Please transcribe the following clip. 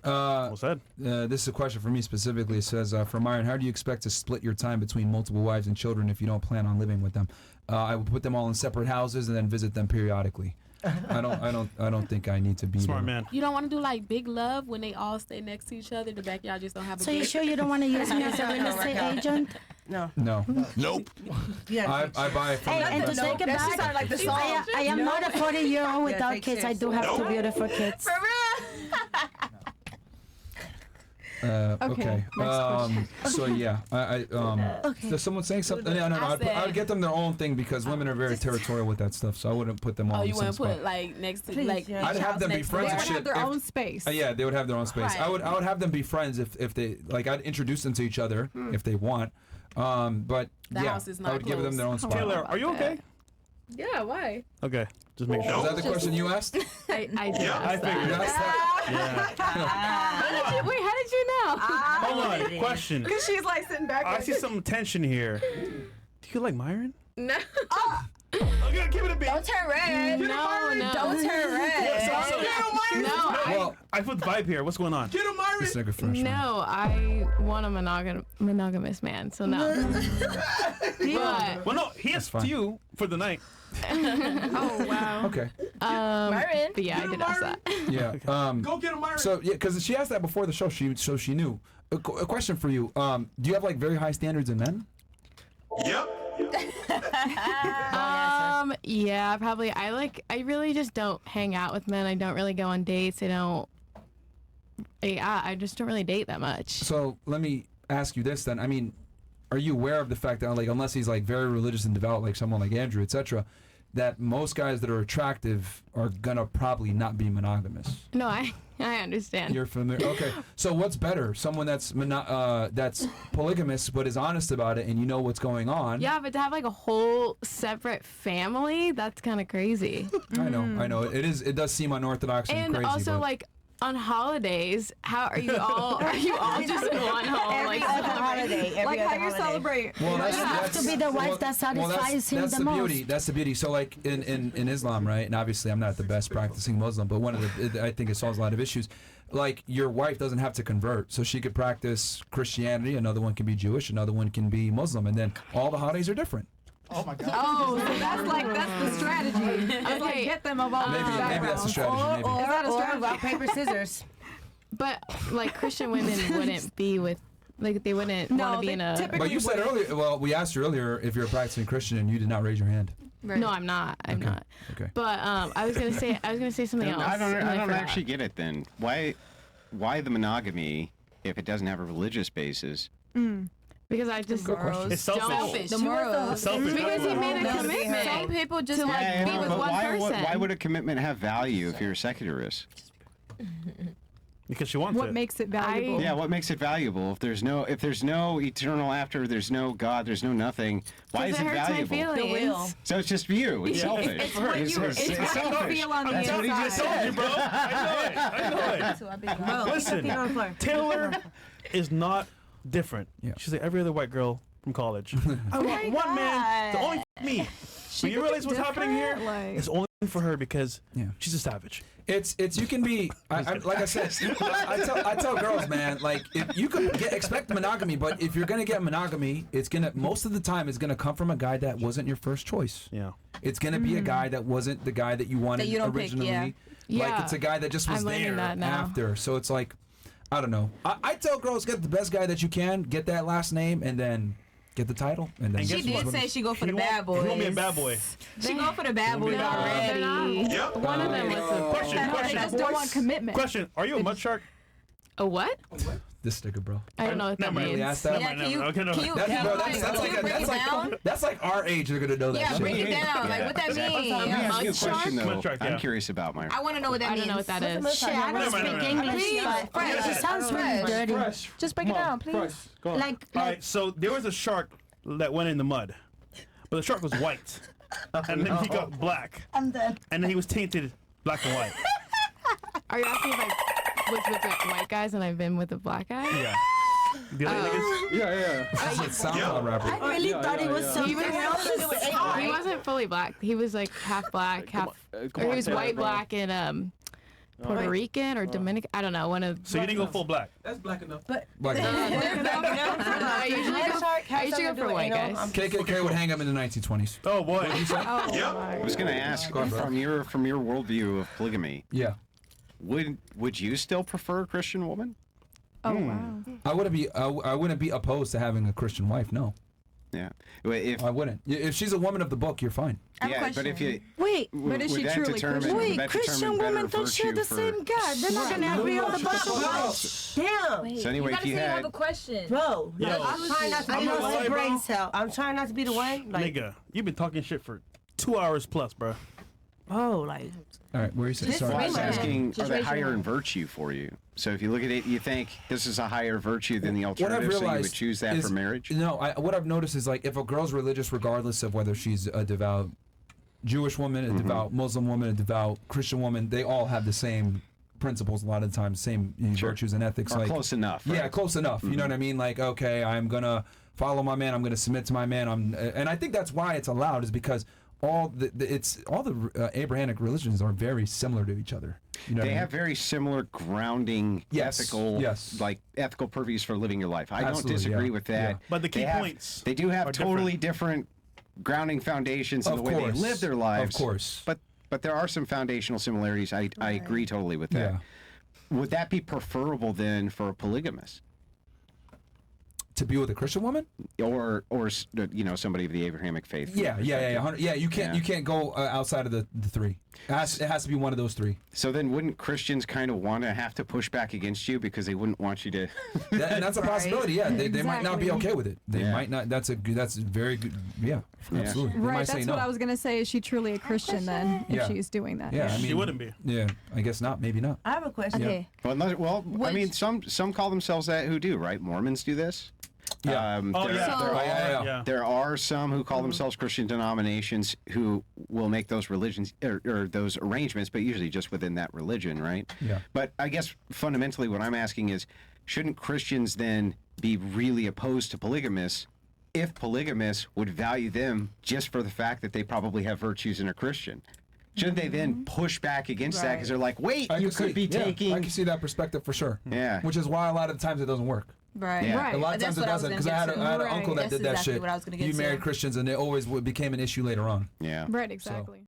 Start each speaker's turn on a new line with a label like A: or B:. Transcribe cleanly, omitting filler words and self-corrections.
A: Well said.
B: This is a question for me specifically. It says, for Myron, how do you expect to split your time between multiple wives and children if you don't plan on living with them? I would put them all in separate houses and then visit them periodically. I don't think I need to be
A: Smart
B: there.
A: man.
C: You don't want to do like big love when they all stay next to each other. The backyard just don't have a.
D: So you sure you don't want to use me as a real estate agent?
B: No.
E: Nope.
B: I buy from
D: Hey, and to take it back,
F: like the song.
D: I am not a 40-year-old without
F: take
D: kids. I
F: shares.
D: do have two beautiful kids.
C: For real.
B: Okay. So yeah, Does someone saying something? No. I would get them their own thing because women are very territorial with that stuff. So I wouldn't put them all.
C: Oh,
B: in
C: you
B: the same
C: want to put
B: spot.
C: like next to
F: Please,
C: like.
F: yeah.
B: I'd have them be friends
G: They
B: and
G: would
B: shit.
G: have their own space.
B: Yeah, they would have their own space.
C: Right.
B: I would have them be friends if they like. I'd introduce them to each other if they want. But
C: The
B: yeah,
C: house is not
B: I would give them their own spot.
A: Taylor, are you okay?
G: Yeah, why?
A: Okay, just make sure.
B: Was that the question you asked?
G: I did
A: I
G: ask
A: figured.
B: You asked that?
A: Yeah.
G: Wait, how did you know?
A: Hold on. Question.
G: Because she's like sitting back.
A: I see some tension here. Do you like Myron?
G: No.
A: Okay, give it a beat.
F: Don't turn red.
C: No.
F: Don't turn red.
B: Well,
A: I put the vibe here. What's going on?
B: this nigga fresh. man.
G: No, I want a monogamous man, so no. But
A: Well, no, he is
B: fine.
A: to you for the night.
G: oh wow.
B: Okay.
F: Myron.
G: But yeah, I did ask that.
B: Yeah.
E: Go get him, Myron.
B: So yeah, because she asked that before the show, she knew. A question for you. Do you have like very high standards in men?
E: Yep.
G: Yeah, probably. I really just don't hang out with men. I don't really go on dates. I just don't really date that much.
B: So let me ask you this then. I mean, are you aware of the fact that like unless he's like very religious and devout, like someone like Andrew, etc., that most guys that are attractive are gonna probably not be monogamous?
G: No, I understand.
B: You're familiar. Okay. So what's better? Someone that's that's polygamous but is honest about it, and you know what's going on.
G: Yeah, but to have like a whole separate family, that's kind of crazy.
B: I know. It is. It does seem unorthodox and,
G: And
B: crazy.
G: also,
B: but
G: like on holidays, how are you all? Are you all just in one home?
F: Every
G: Like,
F: other holiday.
G: like how you celebrate?
B: Well,
D: You have to be the wife that satisfies him
B: that's
D: the
B: the
D: most.
B: beauty. That's the beauty. So, like in Islam, right? And obviously, I'm not the best practicing Muslim, but one of the I think it solves a lot of issues. Like your wife doesn't have to convert, so she could practice Christianity. Another one can be Jewish. Another one can be Muslim, and then all the holidays are different.
E: Oh my God.
G: Oh, so that's the strategy. Okay, like get them of all
B: Maybe that's the strategy. Maybe.
F: Or rock, paper, scissors.
G: But like Christian women wouldn't be with, like they wouldn't want to be in a.
B: But you said earlier. Well, we asked you earlier if you're a practicing Christian, and you did not raise your hand.
G: Right. No, I'm not. I'm not.
B: Okay.
G: But I was gonna say something else.
H: I don't
G: forgot.
H: actually get it then. Why the monogamy if it doesn't have a religious basis?
G: Because I just
A: It's selfish.
C: The morals.
A: It's selfish.
G: Because he made a
F: No,
G: commitment.
C: Some people just
G: To, like,
C: like
G: be with
H: but
G: one person.
H: why would a commitment have value if you're a secularist?
A: Because she wants it.
I: What makes it valuable?
H: Yeah, what makes it valuable? If there's no eternal after, there's no God, there's no nothing. Why is it
G: hurts my
H: valuable?
G: feelings.
F: The will.
H: So it's just you. It's selfish.
G: It's what you- it's what you
H: selfish.
G: feel on the
H: That's what he just
G: inside.
H: said.
A: You, bro. I know it. Listen, Taylor is not different.
B: Yeah.
A: She's like every other white girl from college. I want one man to only me. But you realize what's happening here?
I: Like-
A: It's only for her because
B: Yeah.
A: she's a savage.
B: It's you can be like I said. I tell girls, man, like if you could expect monogamy, but if you're gonna get monogamy, it's gonna most of the time it's gonna come from a guy that wasn't your first choice.
A: Yeah.
B: It's gonna be a guy that wasn't the guy that you wanted
C: That you don't pick,
B: originally.
C: yeah.
B: Like
G: Yeah.
B: it's a guy that just was
G: I'm learning
B: there
G: that now.
B: after. So it's like I don't know. I tell girls get the best guy that you can, get that last name, and then get the title. And then
A: And
C: She
A: guess
C: did
A: what?
C: say she go for
A: He
C: the
A: want-
C: bad boys.
A: He want me a bad boy.
C: She go for the bad boys
A: No,
C: already.
E: Yep.
G: One of them was
A: Question,
I: They
A: question.
I: just don't want commitment.
A: Question. Are you a mud shark?
G: a what?
B: this sticker, bro.
G: I don't know what that
A: Never mind.
G: means.
B: Really asked that?
C: Yeah, can you,
A: Okay, no.
C: can you,
B: That's,
C: can
B: bro,
C: you,
B: that's
C: can
B: like
C: you break it down?
B: that's like our age. They're gonna know that.
C: Yeah,
B: shit.
C: break it down. Like, what that
H: Let me
C: mean?
H: ask you a question though.
A: Mud shark, yeah.
H: I'm curious about my.
C: I want to know what that
G: I
C: means.
G: don't know what that is.
D: Shit, I don't
A: Never mind,
D: speak
A: never mind.
D: English,
C: Please,
D: but
C: fresh.
D: it sounds really dirty.
I: Just break it down, please.
E: Go on.
D: Like,
A: All right, so there was a shark that went in the mud, but the shark was white, and then he got black,
D: I'm done.
A: and then he was tainted black and white.
G: Are you asking if I was with like, white guys and I've been with a black guy?
A: Yeah. The other niggas?
E: Yeah.
B: This is a SoundCloud rapper.
D: I really thought it was something
G: He
D: else.
G: wasn't fully black. He was like half black, half. Or he was white, black, and Puerto Rican or Dominican. I don't know. One of.
A: So you didn't go full black.
E: That's black enough.
B: Like,
G: I usually go for white guys.
B: KKK would hang him in the 1920s.
A: Oh boy.
H: I was going to ask from your worldview of polygamy.
B: Yeah.
H: Would you still prefer a Christian woman?
I: Oh wow.
B: I wouldn't be opposed to having a Christian wife. No.
H: Yeah. If
B: I wouldn't. If she's a woman of the book, you're fine.
H: but if you
D: Wait,
H: would
I: is she
H: that
I: truly
H: determine,
I: Christian?
H: would
D: wait,
H: that
D: Christian
H: determine better
D: women don't share
H: virtue
D: the
H: for-
D: same God. They're not gonna agree on the Bible. Damn.
H: So anyway, if you had
F: question.
D: Bro,
A: Yo,
F: I'm trying not to
A: I'm
F: be the
A: gonna say,
F: one.
A: bro,
F: Brain cell. I'm trying not to be the one. Like,
A: nigga, you've been talking shit for 2 hours plus, bro.
F: bro, like.
B: All right, where are you saying?
F: This
H: well, I was
F: Raise your
H: asking,
F: hand.
H: are
F: Just
H: they
F: raise your
H: higher in
F: hand.
H: virtue for you? So if you look at it, you think this is a higher virtue than the
B: What I've
H: alternative, so you would
B: realized
H: choose that
B: is,
H: for marriage?
B: No, what I've noticed is like if a girl's religious, regardless of whether she's a devout Jewish woman, a devout Muslim woman, a devout Christian woman, they all have the same principles a lot of the time, same virtues and ethics.
H: Or
B: like
H: close enough. Right?
B: Yeah, close enough. You know what I mean? Like, okay, I'm gonna follow my man. I'm gonna submit to my man. And I think that's why it's allowed, is because all the Abrahamic religions are very similar to each other. You know what
H: They
B: I mean?
H: have very similar grounding ethical purviews for living your life. I
B: Absolutely,
H: don't disagree
B: yeah.
H: with that.
B: Yeah.
A: But the key
H: They have-
A: points
H: They do have
A: are
H: totally different grounding foundations in
B: Of
H: the way
B: course.
H: they live their lives.
B: Of course.
H: But there are some foundational similarities. I agree totally with that.
B: Yeah.
H: Would that be preferable then for a polygamist?
B: To be with a Christian woman?
H: Or somebody of the Abrahamic faith?
B: Yeah. You can't go outside of the three. It has to be one of those three.
H: So then, wouldn't Christians kind of want to have to push back against you because they wouldn't want you to?
B: And that's a possibility. Yeah, they might not be okay with it. They
H: Yeah.
B: might not. That's very good. Yeah, absolutely. They
I: Right,
B: might
I: that's
B: say
I: what
B: no.
I: I was gonna say. Is she truly a Christian then? If
B: Yeah.
I: she's doing that?
B: Yeah, I mean,
A: she wouldn't be.
B: Yeah, I guess not. Maybe not.
F: I have a question.
D: Okay.
H: Well, I mean, some call themselves that who do, right? Mormons do this.
B: Yeah.
A: Oh
H: there,
A: yeah.
H: there are,
B: yeah.
H: there are some who call themselves Christian denominations who will make those religions or those arrangements, but usually just within that religion, right?
B: Yeah.
H: But I guess fundamentally what I'm asking is, shouldn't Christians then be really opposed to polygamists if polygamists would value them just for the fact that they probably have virtues and are Christian? Shouldn't they then push back against that because they're like, wait, you could be taking...
B: I can see that perspective for sure.
H: Yeah.
B: Which is why a lot of the times it doesn't work.
F: Right.
H: Yeah.
I: Right.
B: A lot of times it doesn't, because I had an uncle that
F: That's
B: did that
F: exactly
B: shit.
F: what I was gonna get
B: He
F: to.
B: married Christians, and it always became an issue later on.
H: Yeah.
I: Right. Exactly.